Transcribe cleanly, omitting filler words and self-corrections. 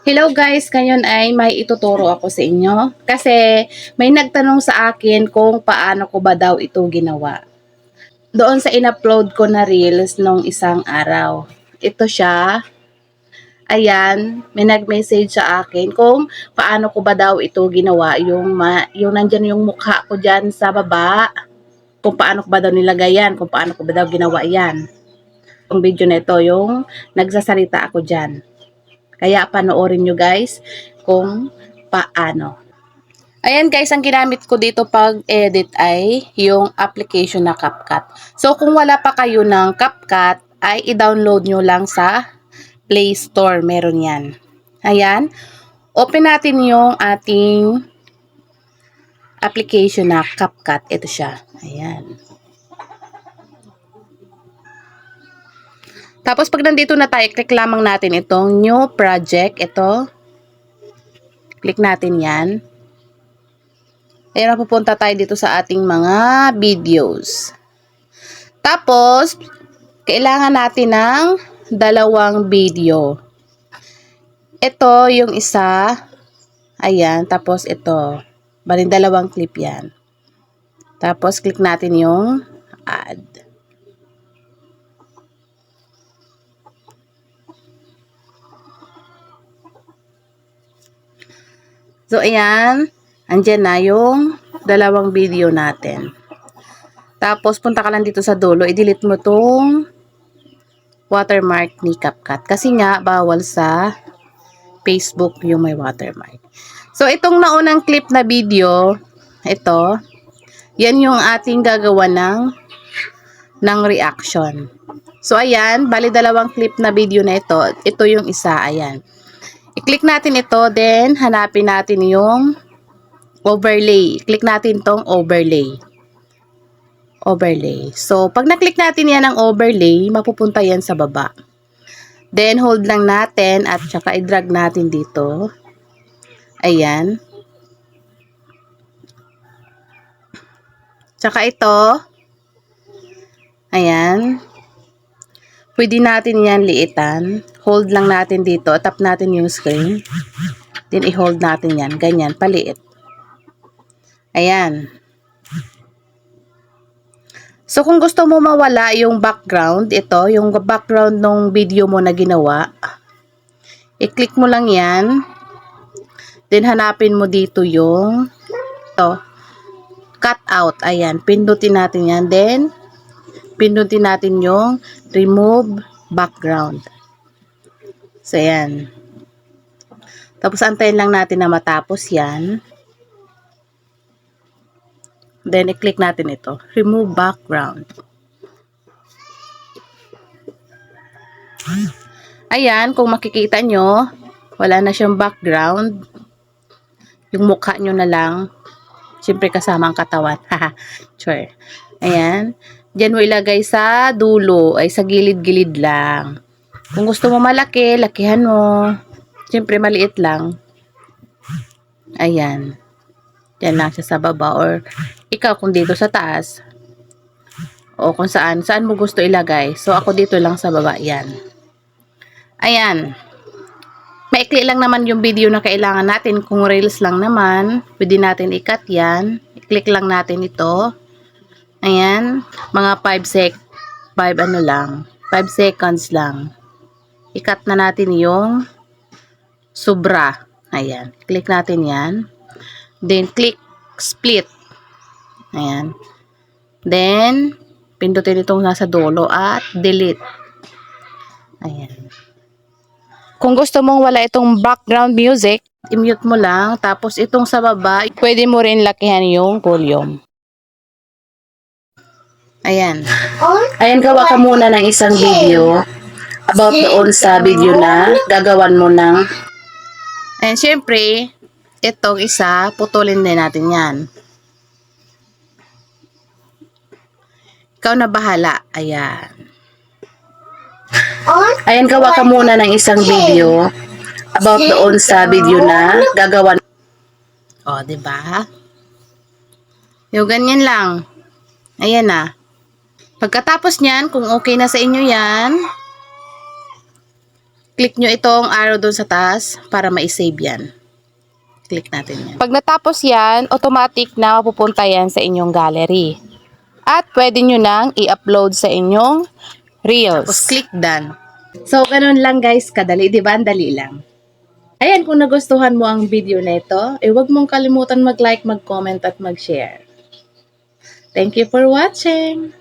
Hello guys, ngayon ay may ituturo ako sa inyo kasi may nagtanong sa akin kung paano ko ba daw ito ginawa. Doon sa in-upload ko na reels nung isang araw. Ito siya. Ayan, may nag-message sa akin kung paano ko ba daw ito ginawa. Yung nandyan yung mukha ko dyan sa baba. Kung paano ko ba daw nilagay yan. Kung paano ko ba daw ginawa yan. Yung video na ito, yung nagsasalita ako dyan. Kaya panoorin nyo guys kung paano. Ayan guys, ang ginamit ko dito pag edit ay yung application na CapCut. So kung wala pa kayo ng CapCut, ay i-download nyo lang sa Play Store. Meron yan. Ayan. Open natin yung ating application na CapCut. Ito siya. Ayan. Tapos pag nandito na tayo, click lamang natin itong new project. Ito. Click natin yan. Ayan, mapupunta tayo dito sa ating mga videos. Tapos, kailangan natin ng dalawang video. Ito yung isa. Ayan, tapos ito. Bali, dalawang clip yan. Tapos, click natin yung add. So, ayan. Andyan na yung dalawang video natin. Tapos, punta ka lang dito sa dulo. I-delete mo tong watermark ni CapCut. Kasi nga, bawal sa Facebook yung may watermark. So, itong naunang clip na video, ito, yan yung ating gagawa ng reaction. So, ayan, bali dalawang clip na video na ito. Ito yung isa, ayan. I-click natin ito, then hanapin natin yung overlay. Click natin tong overlay. Overlay. So, pag na-click natin yan ng overlay, mapupunta yan sa baba. Then, hold lang natin at saka i-drag natin dito. Ayan. Tsaka ito. Ayan. Pwede natin yan liitan. Hold lang natin dito. Tap natin yung screen. Then, i-hold natin yan. Ganyan, paliit. Ayan. So, kung gusto mo mawala yung background, ito, yung background ng video mo na ginawa, i-click mo lang yan. Then, hanapin mo dito yung ito, cut out. Ayan, pindutin natin yan. Then, pindutin natin yung remove background. So, ayan. Tapos, antayin lang natin na matapos yan. Then, i-click natin ito. Remove background. Ayan, kung makikita nyo, wala na siyang background. Yung mukha nyo na lang. Siyempre kasama ang katawan. Sure. Ayan. Diyan mo ilagay sa dulo. Ay, sa gilid-gilid lang. Kung gusto mo malaki, lakihan mo. Siyempre, maliit lang. Ayan. Diyan lang siya sa baba. Or, ikaw kung dito sa taas. O kung saan mo gusto ilagay. So, ako dito lang sa baba. Yan. Ayan. Maikli lang naman yung video na kailangan natin. Kung reels lang naman, pwede natin i-cut yan. I-click lang natin ito. Ayan. Mga 5 seconds lang. I-cut na natin yung sobra. Ayan. Click natin yan. Then, click split. Ayan. Then, pindutin itong nasa dulo at delete. Ayan. Kung gusto mong wala itong background music, i-mute mo lang. Tapos itong sa baba, pwede mo rin lakihan yung volume. Ayan. Ayan, gawa ka muna ng isang video about doon sa video na gagawan mo ng. Ayan, syempre, itong isa, putulin din natin yan. Ikaw na bahala. Ayan. Ayan, gawa ka muna ng isang video about doon sa video na gagawan. O, diba? Yung ganyan lang. Ayan na. Pagkatapos niyan, kung okay na sa inyo yan, Click nyo itong arrow doon sa taas para ma-save yan. Click natin yan. Pag natapos yan, automatic na pupunta yan sa inyong gallery. At pwede nyo nang i-upload sa inyong Reels. Tapos click done. So, ganun lang guys, kadali, di ba? Ang dali lang. Ayan, kung nagustuhan mo ang video na ito, huwag mong kalimutan mag-like, mag-comment at mag-share. Thank you for watching!